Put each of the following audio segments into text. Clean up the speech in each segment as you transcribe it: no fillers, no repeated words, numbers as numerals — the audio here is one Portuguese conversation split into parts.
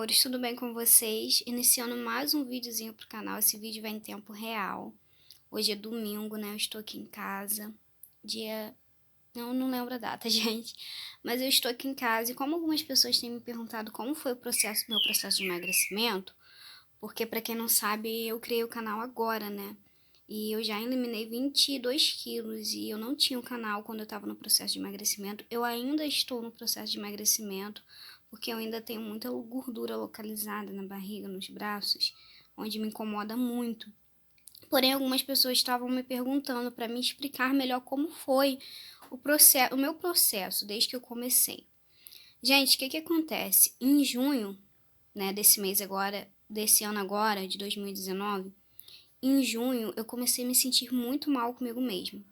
amores, tudo bem com vocês? Iniciando mais um videozinho pro canal, esse vídeo vai em tempo real. Hoje é domingo, né? Eu estou aqui em casa, dia... não lembro a data, gente. Mas eu estou aqui em casa e como algumas pessoas têm me perguntado como foi meu processo de emagrecimento, porque pra quem não sabe, eu criei o canal agora, né? E eu já eliminei 22 quilos e eu não tinha um canal quando eu estava no processo de emagrecimento. Eu ainda estou no processo de emagrecimento, porque eu ainda tenho muita gordura localizada na barriga, nos braços, onde me incomoda muito. Porém, algumas pessoas estavam me perguntando para me explicar melhor como foi o meu processo desde que eu comecei. Gente, o que acontece? Em junho, né, desse ano agora, de 2019, em junho, eu comecei a me sentir muito mal comigo mesma.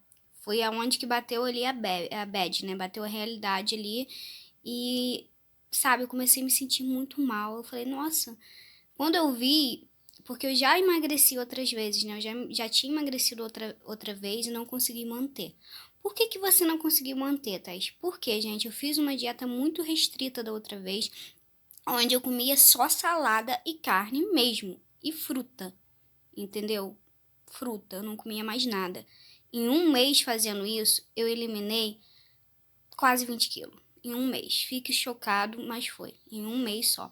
Foi aonde que bateu ali a bad, né? Bateu a realidade ali e, sabe, eu comecei a me sentir muito mal. Eu falei, nossa, quando eu vi, porque eu já emagreci outras vezes, né? Eu já tinha emagrecido outra vez e não consegui manter. Por que você não conseguiu manter, Thais? Porque, gente, eu fiz uma dieta muito restrita da outra vez, onde eu comia só salada e carne mesmo, e fruta. Entendeu? Fruta, eu não comia mais nada. Em um mês fazendo isso, eu eliminei quase 20 quilos. Em um mês. Fique chocado, mas foi. Em um mês só.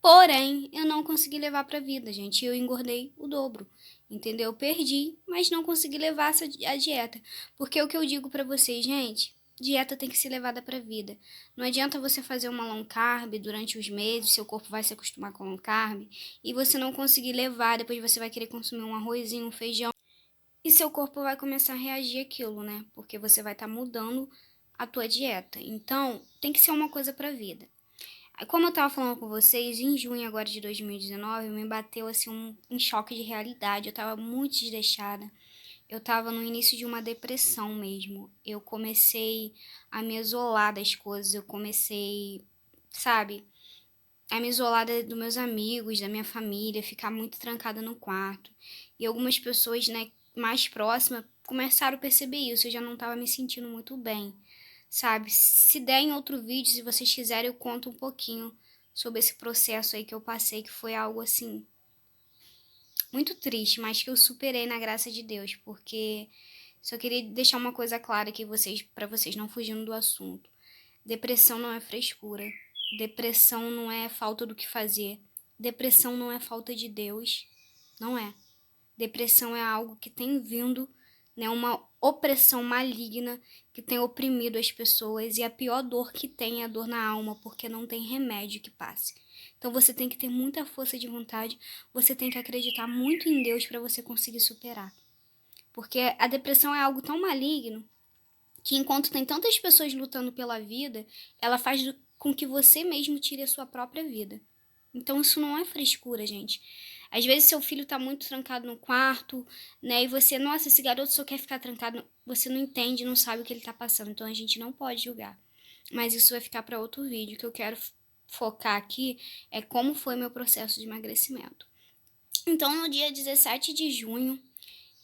Porém, eu não consegui levar pra vida, gente. Eu engordei o dobro. Entendeu? Eu perdi, mas não consegui levar a dieta. Porque o que eu digo pra vocês, gente, dieta tem que ser levada pra vida. Não adianta você fazer uma low carb durante os meses, seu corpo vai se acostumar com low carb, e você não conseguir levar, depois você vai querer consumir um arrozinho, um feijão, e seu corpo vai começar a reagir àquilo, né? Porque você vai estar mudando a tua dieta. Então, tem que ser uma coisa pra vida. Como eu tava falando com vocês, em junho agora de 2019, me bateu assim um choque de realidade. Eu tava muito desleixada. Eu tava no início de uma depressão mesmo. Eu comecei a me isolar das coisas. Eu comecei, sabe, a me isolar dos meus amigos, da minha família, ficar muito trancada no quarto. E algumas pessoas, né, mais próximas começaram a perceber isso. Eu já não tava me sentindo muito bem, sabe? Se der em outro vídeo, se vocês quiserem, eu conto um pouquinho sobre esse processo aí que eu passei, que foi algo assim muito triste, mas que eu superei na graça de Deus, porque só queria deixar uma coisa clara aqui para vocês não fugindo do assunto. Depressão não é frescura. Depressão não é falta do que fazer. Depressão não é falta de Deus. Não é. Depressão é algo que tem vindo, né, uma opressão maligna que tem oprimido as pessoas, e a pior dor que tem é a dor na alma, porque não tem remédio que passe. Então você tem que ter muita força de vontade, você tem que acreditar muito em Deus para você conseguir superar. Porque a depressão é algo tão maligno que enquanto tem tantas pessoas lutando pela vida, ela faz com que você mesmo tire a sua própria vida. Então isso não é frescura, gente. Às vezes seu filho tá muito trancado no quarto, né? E você, nossa, esse garoto só quer ficar trancado. Você não entende, não sabe o que ele tá passando. Então a gente não pode julgar. Mas isso vai ficar para outro vídeo. O que eu quero focar aqui é como foi meu processo de emagrecimento. Então no dia 17 de junho,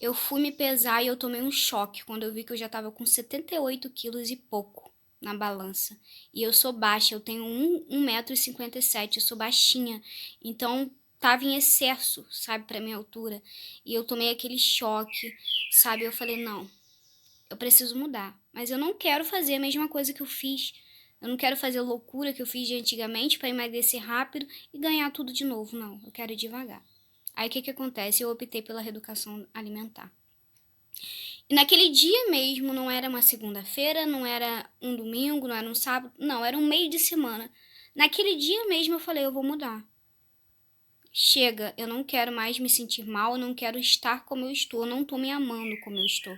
eu fui me pesar e eu tomei um choque quando eu vi que eu já tava com 78 quilos e pouco na balança. E eu sou baixa, eu tenho 1,57 m, eu sou baixinha. Então, tava em excesso, sabe, pra minha altura. E eu tomei aquele choque, sabe? Eu falei, não, eu preciso mudar. Mas eu não quero fazer a mesma coisa que eu fiz. Eu não quero fazer a loucura que eu fiz de antigamente pra emagrecer rápido e ganhar tudo de novo, não. Eu quero ir devagar. Aí o que acontece? Eu optei pela reeducação alimentar. E naquele dia mesmo, não era uma segunda-feira, não era um domingo, não era um sábado, não, era um meio de semana. Naquele dia mesmo eu falei, eu vou mudar. Chega, eu não quero mais me sentir mal, eu não quero estar como eu estou, eu não tô me amando como eu estou.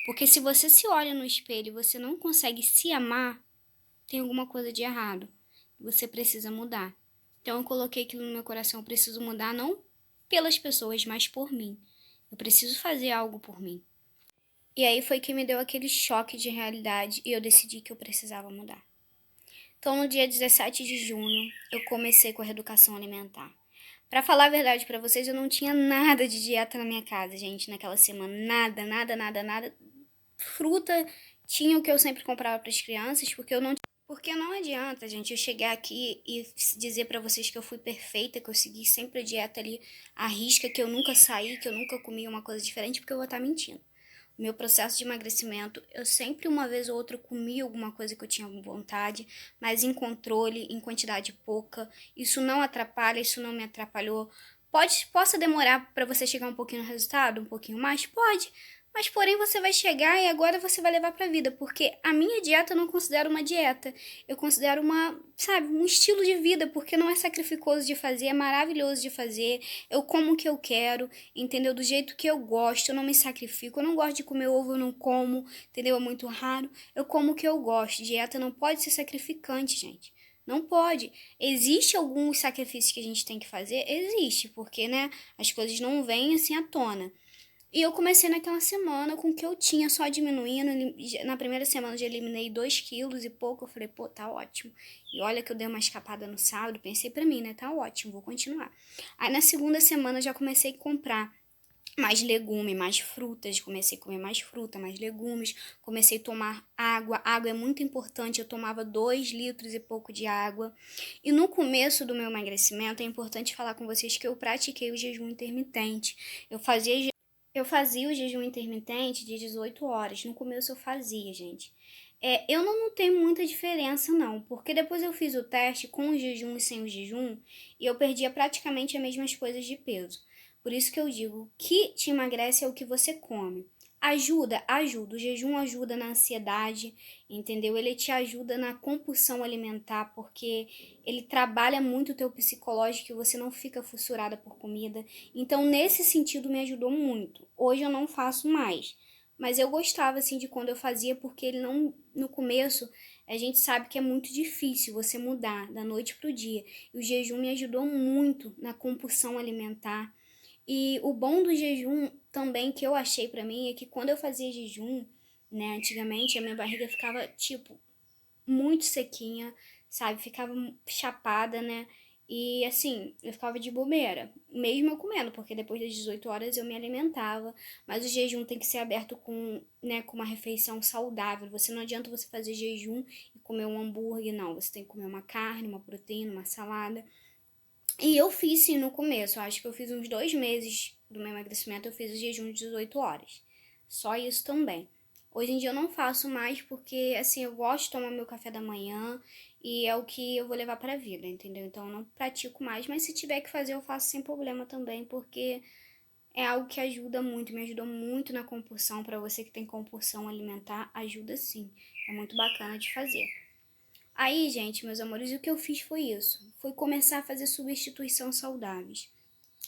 Porque se você se olha no espelho e você não consegue se amar, tem alguma coisa de errado. Você precisa mudar. Então eu coloquei aquilo no meu coração, eu preciso mudar não pelas pessoas, mas por mim. Eu preciso fazer algo por mim. E aí foi que me deu aquele choque de realidade e eu decidi que eu precisava mudar. Então, no dia 17 de junho, eu comecei com a reeducação alimentar. Pra falar a verdade pra vocês, eu não tinha nada de dieta na minha casa, gente, naquela semana. Nada, nada, nada, nada. Fruta tinha o que eu sempre comprava pras crianças, porque eu não Porque não adianta, gente, eu chegar aqui e dizer pra vocês que eu fui perfeita, que eu segui sempre a dieta ali à risca, que eu nunca saí, que eu nunca comi uma coisa diferente, porque eu vou estar mentindo. O meu processo de emagrecimento, eu sempre uma vez ou outra comi alguma coisa que eu tinha vontade, mas em controle, em quantidade pouca. Isso não atrapalha, isso não me atrapalhou. Possa demorar para você chegar um pouquinho no resultado, um pouquinho mais? Pode. Mas porém você vai chegar e agora você vai levar pra vida, porque a minha dieta eu não considero uma dieta. Eu considero uma, sabe, um estilo de vida, porque não é sacrificoso de fazer, é maravilhoso de fazer. Eu como o que eu quero, entendeu? Do jeito que eu gosto, eu não me sacrifico. Eu não gosto de comer ovo, eu não como, entendeu? É muito raro. Eu como o que eu gosto. Dieta não pode ser sacrificante, gente. Não pode. Existe alguns sacrifícios que a gente tem que fazer? Existe, porque, né, as coisas não vêm assim à tona. E eu comecei naquela semana com o que eu tinha, só diminuindo. Na primeira semana eu já eliminei 2 quilos e pouco. Eu falei, pô, tá ótimo. E olha que eu dei uma escapada no sábado, pensei pra mim, né? Tá ótimo, vou continuar. Aí na segunda semana eu já comecei a comprar mais legume, mais frutas, comecei a comer mais fruta, mais legumes, comecei a tomar água. Água é muito importante, eu tomava 2 litros e pouco de água. E no começo do meu emagrecimento, é importante falar com vocês que eu pratiquei o jejum intermitente. Eu fazia o jejum intermitente de 18 horas. No começo eu fazia, gente. Eu não notei muita diferença, não, porque depois eu fiz o teste com o jejum e sem o jejum e eu perdia praticamente as mesmas coisas de peso. Por isso que eu digo, o que te emagrece é o que você come. Ajuda, ajuda. O jejum ajuda na ansiedade, entendeu? Ele te ajuda na compulsão alimentar, porque ele trabalha muito o teu psicológico e você não fica fissurada por comida. Então, nesse sentido, me ajudou muito. Hoje eu não faço mais. Mas eu gostava, assim, de quando eu fazia, porque ele não... No começo, a gente sabe que é muito difícil você mudar da noite pro dia. E o jejum me ajudou muito na compulsão alimentar. E o bom do jejum também, que eu achei pra mim, é que quando eu fazia jejum, né, antigamente, a minha barriga ficava, tipo, muito sequinha, sabe? Ficava chapada, né? E assim, eu ficava de bobeira, mesmo eu comendo, porque depois das 18 horas eu me alimentava, mas o jejum tem que ser aberto com, né, com uma refeição saudável. Você não adianta você fazer jejum e comer um hambúrguer, não. Você tem que comer uma carne, uma proteína, uma salada. E eu fiz sim no começo, eu acho que eu fiz uns 2 meses do meu emagrecimento, eu fiz o jejum de 18 horas. Só isso também. Hoje em dia eu não faço mais porque, assim, eu gosto de tomar meu café da manhã e é o que eu vou levar pra vida, entendeu? Então eu não pratico mais, mas se tiver que fazer eu faço sem problema também, porque é algo que ajuda muito, me ajudou muito na compulsão. Pra você que tem compulsão alimentar, ajuda sim. É muito bacana de fazer. Aí, gente, meus amores, o que eu fiz foi isso. Foi começar a fazer substituição saudáveis.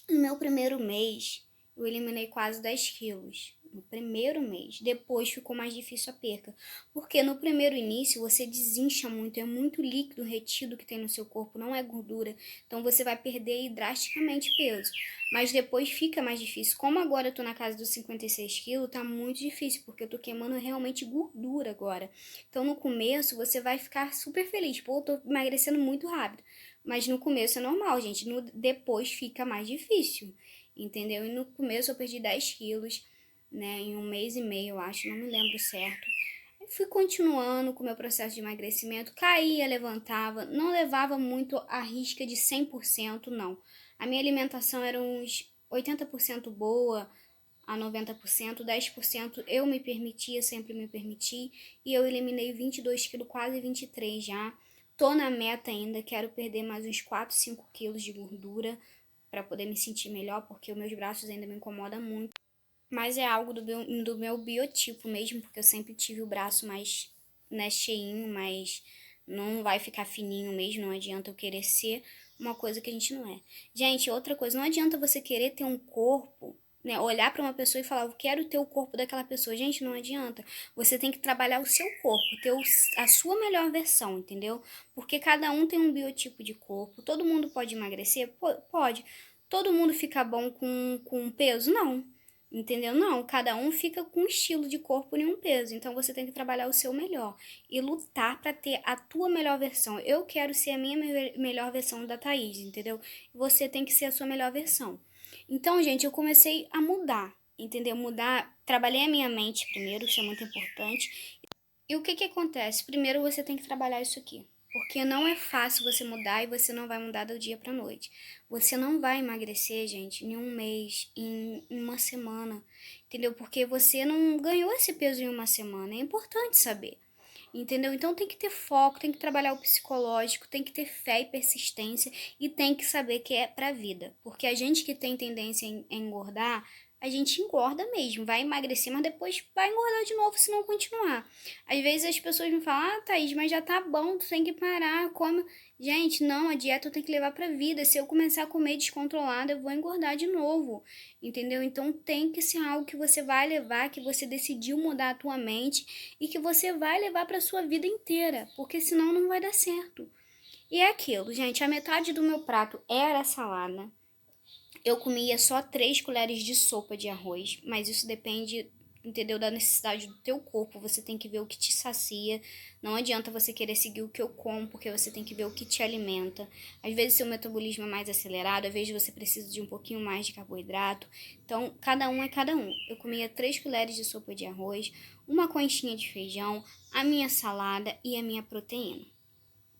No meu primeiro mês, eu eliminei quase 10 quilos. No primeiro mês. Depois ficou mais difícil a perca. Porque no primeiro início você desincha muito, é muito líquido retido que tem no seu corpo, não é gordura. Então você vai perder drasticamente peso. Mas depois fica mais difícil. Como agora eu tô na casa dos 56 quilos, tá muito difícil, porque eu tô queimando realmente gordura agora. Então no começo você vai ficar super feliz. Pô, eu tô emagrecendo muito rápido. Mas no começo é normal, gente. Depois fica mais difícil, entendeu? E no começo eu perdi 10 quilos, né? Em um mês e meio, eu acho, não me lembro certo. Eu fui continuando com o meu processo de emagrecimento. Caía, levantava. Não levava muito a risca de 100%, não. A minha alimentação era uns 80% boa, a 90%, 10% eu me permitia, sempre me permiti, e eu eliminei 22 quilos, quase 23 já. Tô na meta ainda, quero perder mais uns 4, 5 quilos de gordura para poder me sentir melhor, porque os meus braços ainda me incomodam muito. Mas é algo do meu biotipo mesmo, porque eu sempre tive o braço mais, né, cheinho, mas não vai ficar fininho mesmo, não adianta eu querer ser uma coisa que a gente não é. Gente, outra coisa, não adianta você querer ter um corpo, né, olhar para uma pessoa e falar, eu quero ter o corpo daquela pessoa. Gente, não adianta. Você tem que trabalhar o seu corpo, ter a sua melhor versão, entendeu? Porque cada um tem um biotipo de corpo. Todo mundo pode emagrecer? Pode. Todo mundo fica bom com peso? Não. Entendeu? Não, cada um fica com um estilo de corpo e um peso. Então você tem que trabalhar o seu melhor e lutar para ter a tua melhor versão. Eu quero ser a minha melhor versão da Thaís, entendeu? Você tem que ser a sua melhor versão. Então, gente, eu comecei a mudar, entendeu? Mudar, trabalhei a minha mente primeiro, isso é muito importante. E o que que acontece? Primeiro você tem que trabalhar isso aqui. Porque não é fácil você mudar e você não vai mudar do dia pra noite. Você não vai emagrecer, gente, em um mês, em uma semana, entendeu? Porque você não ganhou esse peso em uma semana. É importante saber, entendeu? Então tem que ter foco, tem que trabalhar o psicológico, tem que ter fé e persistência e tem que saber que é pra vida. Porque a gente que tem tendência a engordar, a gente engorda mesmo, vai emagrecer, mas depois vai engordar de novo se não continuar. Às vezes as pessoas me falam, ah, Thaís, mas já tá bom, tu tem que parar, come. Gente, não, a dieta eu tenho que levar pra vida. Se eu começar a comer descontrolada, eu vou engordar de novo, entendeu? Então tem que ser algo que você vai levar, que você decidiu mudar a tua mente e que você vai levar pra sua vida inteira, porque senão não vai dar certo. E é aquilo, gente, a metade do meu prato era salada. Eu comia só 3 colheres de sopa de arroz, mas isso depende, entendeu, da necessidade do teu corpo. Você tem que ver o que te sacia. Não adianta você querer seguir o que eu como, porque você tem que ver o que te alimenta. Às vezes seu metabolismo é mais acelerado, às vezes você precisa de um pouquinho mais de carboidrato. Então, cada um é cada um. Eu comia 3 colheres de sopa de arroz, uma conchinha de feijão, a minha salada e a minha proteína,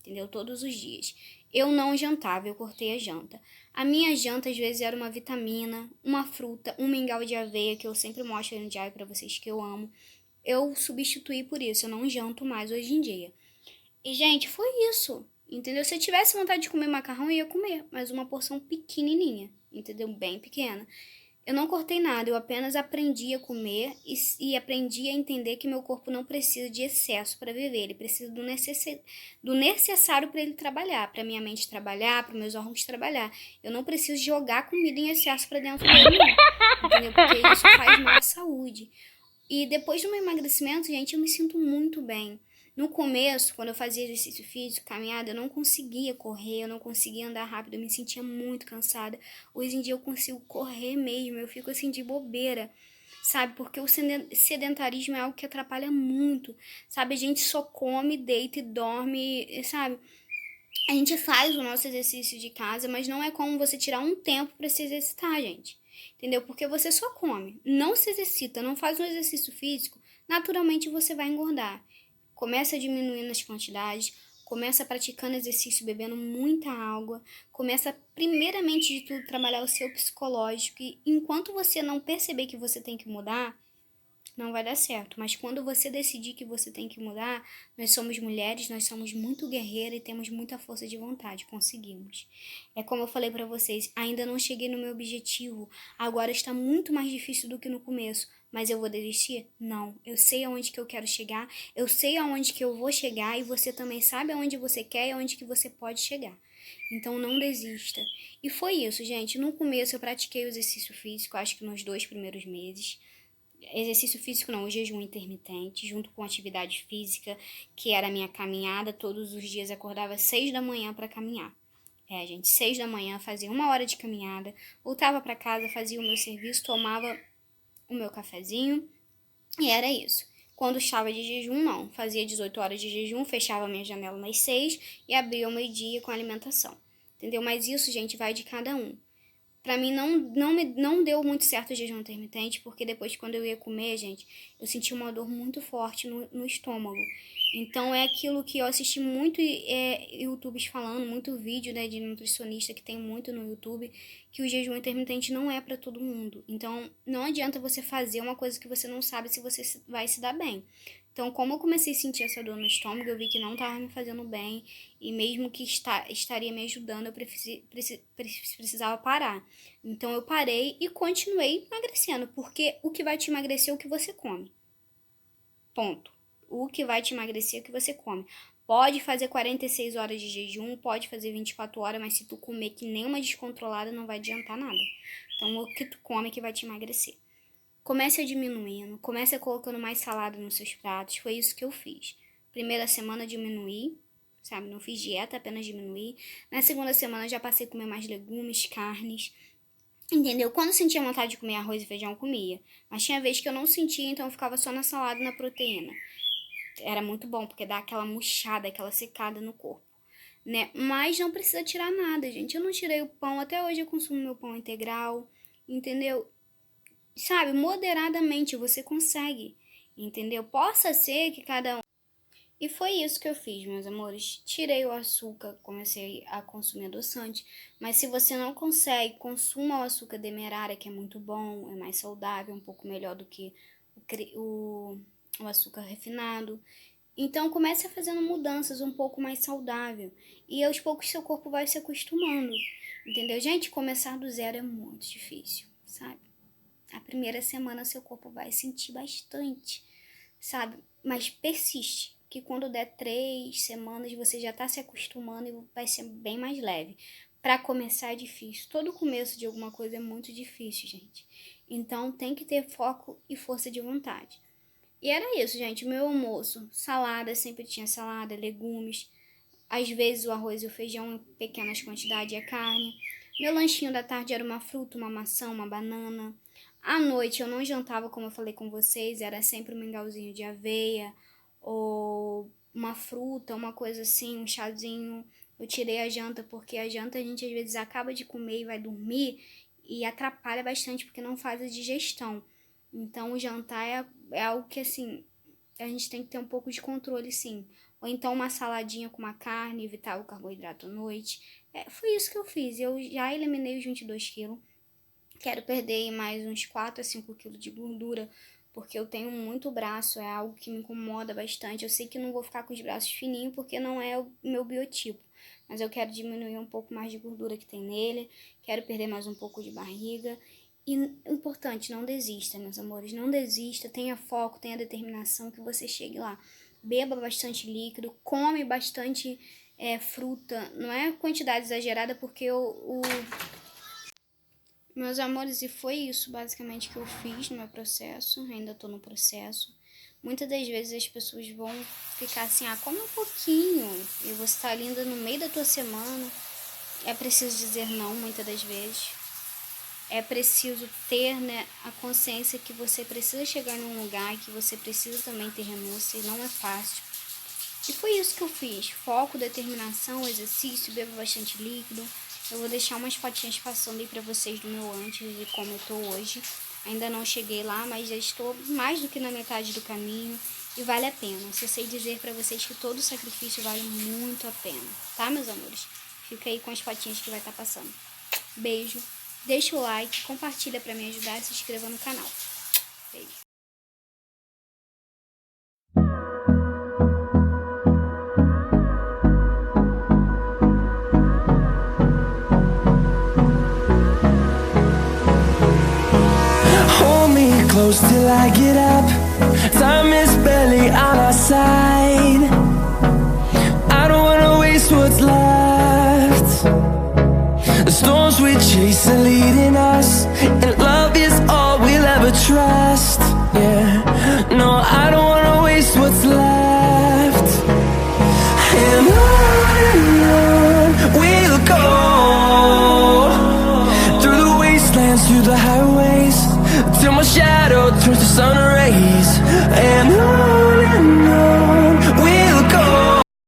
entendeu? Todos os dias. Eu não jantava, eu cortei a janta. A minha janta às vezes era uma vitamina, uma fruta, um mingau de aveia, que eu sempre mostro no diário pra vocês que eu amo. Eu substituí por isso, eu não janto mais hoje em dia. E, gente, foi isso, entendeu? Se eu tivesse vontade de comer macarrão, eu ia comer, mas uma porção pequenininha, entendeu? Bem pequena. Eu não cortei nada, eu apenas aprendi a comer e aprendi a entender que meu corpo não precisa de excesso para viver, ele precisa do necessário para ele trabalhar, para minha mente trabalhar, para meus órgãos trabalhar. Eu não preciso jogar comida em excesso para dentro dele, não, entendeu? Porque isso faz mal à saúde. E depois do meu emagrecimento, gente, eu me sinto muito bem. No começo, quando eu fazia exercício físico, caminhada, eu não conseguia correr, eu não conseguia andar rápido, eu me sentia muito cansada. Hoje em dia eu consigo correr mesmo, eu fico assim de bobeira, sabe? Porque o sedentarismo é algo que atrapalha muito, sabe? A gente só come, deita e dorme, sabe? A gente faz o nosso exercício de casa, mas não é como você tirar um tempo para se exercitar, gente. Entendeu? Porque você só come, não se exercita, não faz um exercício físico, naturalmente você vai engordar. Começa diminuindo as quantidades, começa praticando exercício, bebendo muita água, começa primeiramente de tudo trabalhar o seu psicológico e enquanto você não perceber que você tem que mudar, não vai dar certo. Mas quando você decidir que você tem que mudar, nós somos mulheres, nós somos muito guerreiras e temos muita força de vontade, conseguimos. É como eu falei pra vocês, ainda não cheguei no meu objetivo, agora está muito mais difícil do que no começo, mas eu vou desistir? Não. Eu sei aonde que eu quero chegar, eu sei aonde que eu vou chegar e você também sabe aonde você quer e aonde que você pode chegar. Então não desista. E foi isso, gente. No começo eu pratiquei o exercício físico, acho que nos 2 primeiros meses. Exercício físico não, o jejum intermitente, junto com atividade física, que era a minha caminhada. Todos os dias acordava às 6 da manhã para caminhar. Gente, 6 da manhã, fazia 1 hora de caminhada, voltava para casa, fazia o meu serviço, tomava o meu cafezinho e era isso. Quando estava de jejum, não. Fazia 18 horas de jejum, fechava a minha janela nas 6 e abria ao meio-dia com alimentação. Entendeu? Mas isso, gente, vai de cada um. Pra mim não deu muito certo o jejum intermitente, porque depois quando eu ia comer, gente, eu senti uma dor muito forte no estômago. Então é aquilo que eu assisti muito YouTubers falando, muito vídeo, né, de nutricionista que tem muito no YouTube, que o jejum intermitente não é pra todo mundo. Então não adianta você fazer uma coisa que você não sabe se você vai se dar bem. Então, como eu comecei a sentir essa dor no estômago, eu vi que não estava me fazendo bem e mesmo que estaria me ajudando, eu precisava parar. Então, eu parei e continuei emagrecendo, porque o que vai te emagrecer é o que você come. Ponto. O que vai te emagrecer é o que você come. Pode fazer 46 horas de jejum, pode fazer 24 horas, mas se tu comer que nem uma descontrolada, não vai adiantar nada. Então, o que tu come é que vai te emagrecer. Comece a diminuindo, comece a colocando mais salada nos seus pratos. Foi isso que eu fiz. Primeira semana diminuí, sabe? Não fiz dieta, apenas diminuí. Na segunda semana já passei a comer mais legumes, carnes. Entendeu? Quando sentia vontade de comer arroz e feijão, comia. Mas tinha vez que eu não sentia, então eu ficava só na salada e na proteína. Era muito bom, porque dá aquela murchada, aquela secada no corpo, né? Mas não precisa tirar nada, gente. Eu não tirei o pão, até hoje eu consumo meu pão integral, entendeu? Sabe, moderadamente você consegue, entendeu? Possa ser que cada um E foi isso que eu fiz, meus amores. Tirei o açúcar, comecei a consumir adoçante. Mas se você não consegue, consuma o açúcar demerara, que é muito bom, é mais saudável, um pouco melhor do que o açúcar refinado. Então comece a fazendo mudanças um pouco mais saudável. E aos poucos seu corpo vai se acostumando. Entendeu? Gente, começar do zero é muito difícil, sabe? A primeira semana seu corpo vai sentir bastante, sabe? Mas persiste, que quando der 3 semanas você já tá se acostumando e vai ser bem mais leve. Para começar é difícil. Todo começo de alguma coisa é muito difícil, gente. Então tem que ter foco e força de vontade. E era isso, gente. O meu almoço, salada, sempre tinha salada, legumes. Às vezes o arroz e o feijão em pequenas quantidades e a carne. Meu lanchinho da tarde era uma fruta, uma maçã, uma banana. À noite eu não jantava, como eu falei com vocês, era sempre um mingauzinho de aveia ou uma fruta, uma coisa assim, um chazinho. Eu tirei a janta porque a janta a gente às vezes acaba de comer e vai dormir e atrapalha bastante porque não faz a digestão. Então o jantar é algo que assim, a gente tem que ter um pouco de controle, sim. Ou então uma saladinha com uma carne, evitar o carboidrato à noite. Foi isso que eu fiz. Eu já eliminei os 22 quilos. Quero perder mais uns 4 a 5 quilos de gordura, porque eu tenho muito braço, é algo que me incomoda bastante. Eu sei que não vou ficar com os braços fininhos, porque não é o meu biotipo. Mas eu quero diminuir um pouco mais de gordura que tem nele. Quero perder mais um pouco de barriga. E importante, não desista, meus amores. Não desista, tenha foco, tenha determinação que você chegue lá. Beba bastante líquido, come bastante fruta. Não é quantidade exagerada, porque meus amores, e foi isso basicamente que eu fiz no meu processo. Ainda tô no processo. Muitas das vezes as pessoas vão ficar assim, come um pouquinho. E você tá ainda no meio da tua semana. É preciso dizer não, muitas das vezes. É preciso ter, a consciência que você precisa chegar num lugar, que você precisa também ter renúncia, e não é fácil. E foi isso que eu fiz. Foco, determinação, exercício, bebo bastante líquido. Eu vou deixar umas fotinhas passando aí pra vocês do meu antes e como eu tô hoje. Ainda não cheguei lá, mas já estou mais do que na metade do caminho e vale a pena. Só sei dizer pra vocês que todo sacrifício vale muito a pena, tá, meus amores? Fica aí com as fotinhas que vai estar passando. Beijo. Deixa o like, compartilha para me ajudar e se inscreva no canal. Beijo. Hold me close till I get up. Time is barely on our side. I don't wanna waste what's left. The storms we chase are leading us, and love is all we'll ever trust. Yeah, no, I don't wanna waste what's left. And on we'll go, through the wastelands, through the highways, till my shadow turns to sun rays. And on